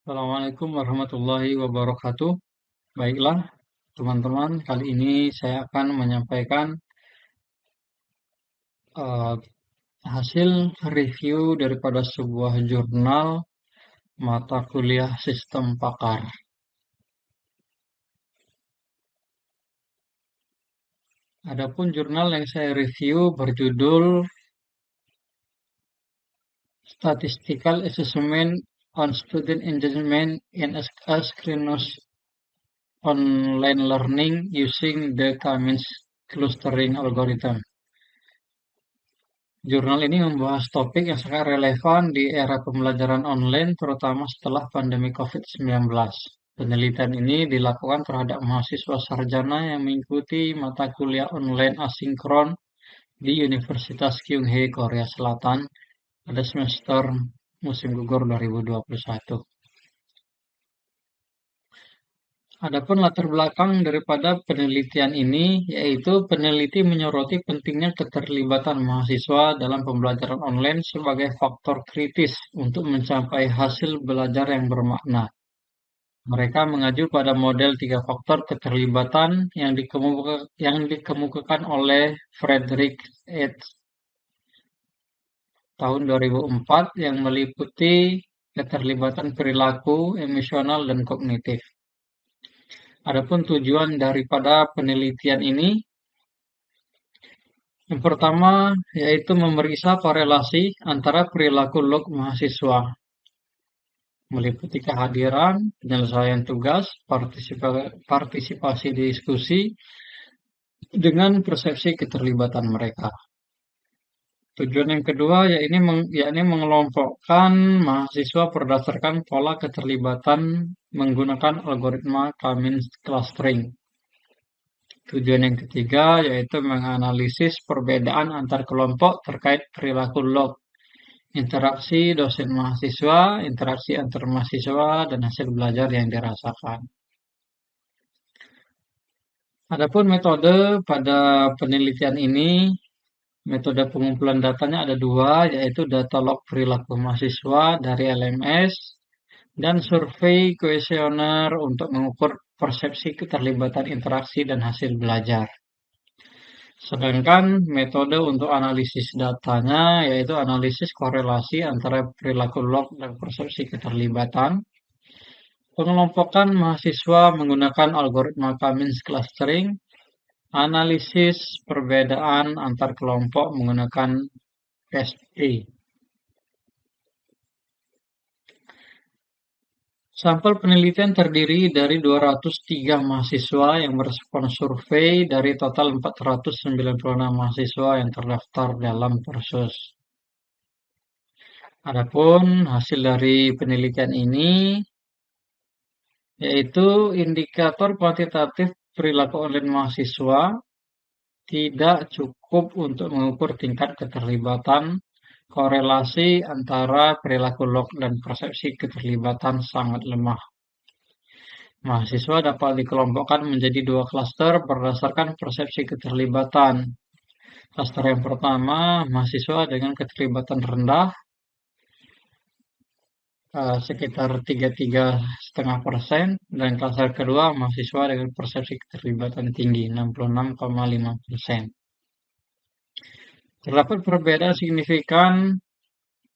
Assalamualaikum warahmatullahi wabarakatuh. Baiklah, teman-teman, kali ini saya akan menyampaikan eh, hasil review daripada sebuah jurnal mata kuliah sistem pakar. Adapun jurnal yang saya review berjudul Statistical Assessment on Student Engagement in Asynchronous Online Learning Using the Cummins Clustering Algorithm. Jurnal ini membahas topik yang sangat relevan di era pembelajaran online, terutama setelah pandemi COVID-19. Penelitian ini dilakukan terhadap mahasiswa sarjana yang mengikuti mata kuliah online asinkron di Universitas Kyunghee, Korea Selatan pada semester musim gugur 2021. Adapun latar belakang daripada penelitian ini, yaitu peneliti menyoroti pentingnya keterlibatan mahasiswa dalam pembelajaran online sebagai faktor kritis untuk mencapai hasil belajar yang bermakna. Mereka mengacu pada model 3 faktor keterlibatan yang dikemukakan oleh Frederick et tahun 2004 yang meliputi keterlibatan perilaku, emosional, dan kognitif. Adapun tujuan daripada penelitian ini, yang pertama yaitu memeriksa korelasi antara perilaku log mahasiswa, meliputi kehadiran, penyelesaian tugas, partisipasi diskusi, dengan persepsi keterlibatan mereka. Tujuan yang kedua yakni mengelompokkan mahasiswa berdasarkan pola keterlibatan menggunakan algoritma Cummins clustering. Tujuan yang ketiga yaitu menganalisis perbedaan antar kelompok terkait perilaku log, interaksi dosen mahasiswa, interaksi antar mahasiswa, dan hasil belajar yang dirasakan. Adapun metode pada penelitian ini, metode pengumpulan datanya ada dua, yaitu data log perilaku mahasiswa dari LMS dan survei kuesioner untuk mengukur persepsi keterlibatan interaksi dan hasil belajar. Sedangkan metode untuk analisis datanya yaitu analisis korelasi antara perilaku log dan persepsi keterlibatan. Pengelompokan mahasiswa menggunakan algoritma Cummins clustering, analisis perbedaan antar kelompok menggunakan SE. Sampel penelitian terdiri dari 203 mahasiswa yang merespon survei dari total 496 mahasiswa yang terdaftar dalam kursus. Adapun hasil dari penelitian ini yaitu indikator kuantitatif perilaku online mahasiswa tidak cukup untuk mengukur tingkat keterlibatan. Korelasi antara perilaku log dan persepsi keterlibatan sangat lemah. Mahasiswa dapat dikelompokkan menjadi 2 klaster berdasarkan persepsi keterlibatan. Klaster yang pertama, mahasiswa dengan keterlibatan rendah, sekitar 33,5%, dan klaster kedua, mahasiswa dengan persepsi keterlibatan tinggi, 66,5%. Terdapat perbedaan signifikan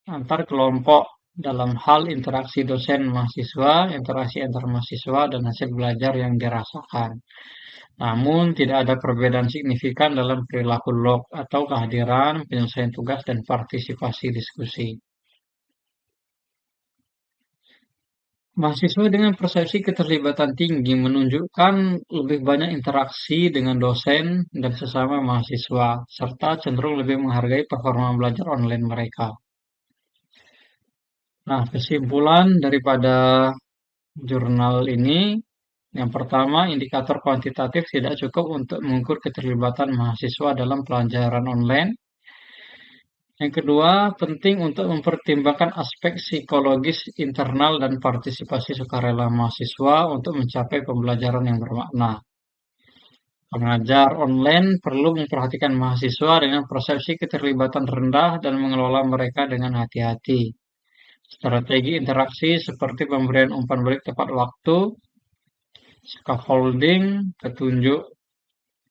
antar kelompok dalam hal interaksi dosen mahasiswa, interaksi antar mahasiswa, dan hasil belajar yang dirasakan. Namun, tidak ada perbedaan signifikan dalam perilaku log atau kehadiran, penyelesaian tugas, dan partisipasi diskusi. Mahasiswa dengan persepsi keterlibatan tinggi menunjukkan lebih banyak interaksi dengan dosen dan sesama mahasiswa, serta cenderung lebih menghargai performa belajar online mereka. Nah, kesimpulan daripada jurnal ini, yang pertama, indikator kuantitatif tidak cukup untuk mengukur keterlibatan mahasiswa dalam pelajaran online. Yang kedua, penting untuk mempertimbangkan aspek psikologis internal dan partisipasi sukarela mahasiswa untuk mencapai pembelajaran yang bermakna. Pengajar online perlu memperhatikan mahasiswa dengan persepsi keterlibatan rendah dan mengelola mereka dengan hati-hati. Strategi interaksi seperti pemberian umpan balik tepat waktu, scaffolding, petunjuk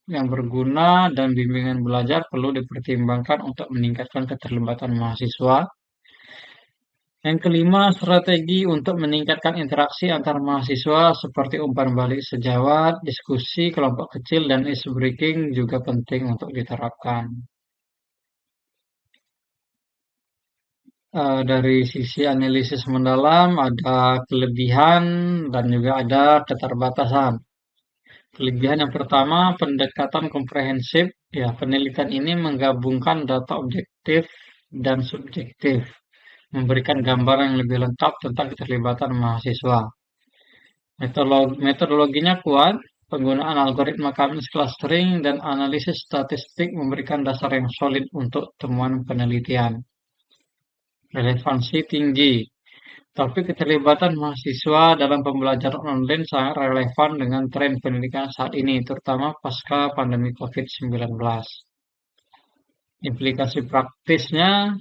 yang berguna, dan bimbingan belajar perlu dipertimbangkan untuk meningkatkan keterlibatan mahasiswa. Yang kelima, strategi untuk meningkatkan interaksi antar mahasiswa seperti umpan balik sejawat, diskusi kelompok kecil, dan ice breaking juga penting untuk diterapkan. Dari sisi analisis mendalam ada kelebihan dan juga ada keterbatasan. Kelebihan yang pertama, pendekatan komprehensif. Ya, penelitian ini menggabungkan data objektif dan subjektif, memberikan gambaran yang lebih lengkap tentang keterlibatan mahasiswa. Metodologinya kuat, penggunaan algoritma Cummings clustering dan analisis statistik memberikan dasar yang solid untuk temuan penelitian. Relevansi tinggi. Topik keterlibatan mahasiswa dalam pembelajaran online sangat relevan dengan tren pendidikan saat ini, terutama pasca pandemi COVID-19. Implikasi praktisnya,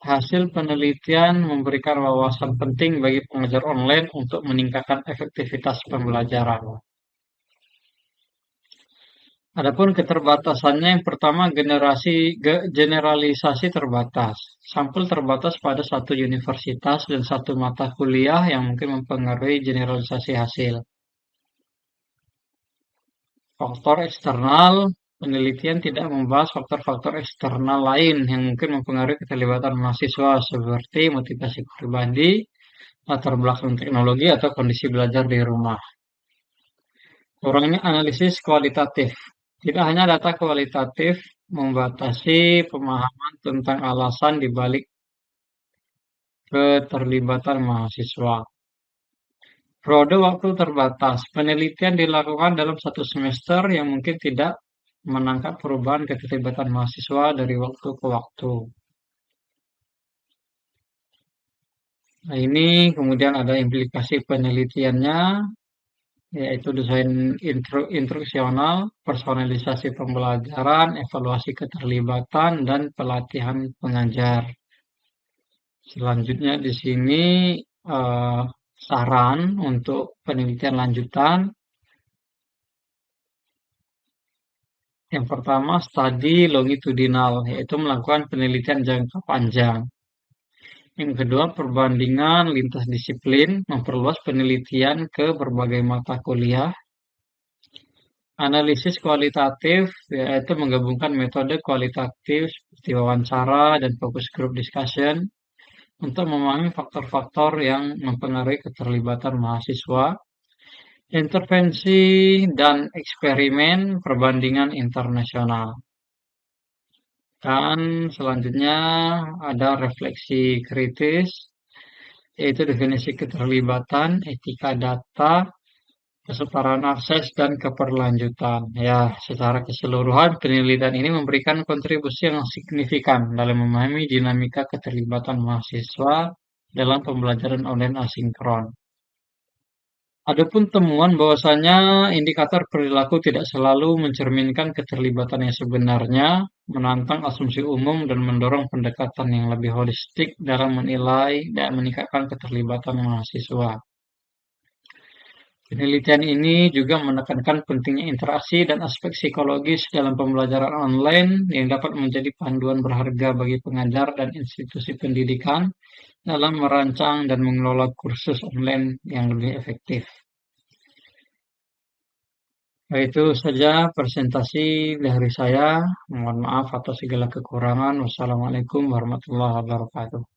hasil penelitian memberikan wawasan penting bagi pengajar online untuk meningkatkan efektivitas pembelajaran. Adapun keterbatasannya, yang pertama generalisasi terbatas. Sampel terbatas pada satu universitas dan satu mata kuliah yang mungkin mempengaruhi generalisasi hasil. Faktor eksternal, penelitian tidak membahas faktor-faktor eksternal lain yang mungkin mempengaruhi keterlibatan mahasiswa seperti motivasi pribadi, latar belakang teknologi, atau kondisi belajar di rumah. Kurangnya analisis kualitatif. Tidak hanya data kualitatif membatasi pemahaman tentang alasan dibalik keterlibatan mahasiswa. Periode waktu terbatas. Penelitian dilakukan dalam satu semester yang mungkin tidak menangkap perubahan keterlibatan mahasiswa dari waktu ke waktu. Nah, ini kemudian ada implikasi penelitiannya, yaitu desain instruksional, personalisasi pembelajaran, evaluasi keterlibatan, dan pelatihan pengajar. Selanjutnya di sini saran untuk penelitian lanjutan. Yang pertama, studi longitudinal, yaitu melakukan penelitian jangka panjang. Yang kedua, perbandingan lintas disiplin, memperluas penelitian ke berbagai mata kuliah. Analisis kualitatif, yaitu menggabungkan metode kualitatif seperti wawancara dan focus group discussion untuk memahami faktor-faktor yang mempengaruhi keterlibatan mahasiswa. Intervensi dan eksperimen perbandingan internasional. Dan selanjutnya ada refleksi kritis, yaitu definisi keterlibatan, etika data, kesetaraan akses, dan keberlanjutan. Ya, secara keseluruhan penelitian ini memberikan kontribusi yang signifikan dalam memahami dinamika keterlibatan mahasiswa dalam pembelajaran online asinkron. Adapun temuan bahwasanya indikator perilaku tidak selalu mencerminkan keterlibatan yang sebenarnya, menantang asumsi umum dan mendorong pendekatan yang lebih holistik dalam menilai dan meningkatkan keterlibatan mahasiswa. Penelitian ini juga menekankan pentingnya interaksi dan aspek psikologis dalam pembelajaran online yang dapat menjadi panduan berharga bagi pengajar dan institusi pendidikan dalam merancang dan mengelola kursus online yang lebih efektif. Itu saja presentasi dari saya. Mohon maaf atas segala kekurangan. Wassalamualaikum warahmatullahi wabarakatuh.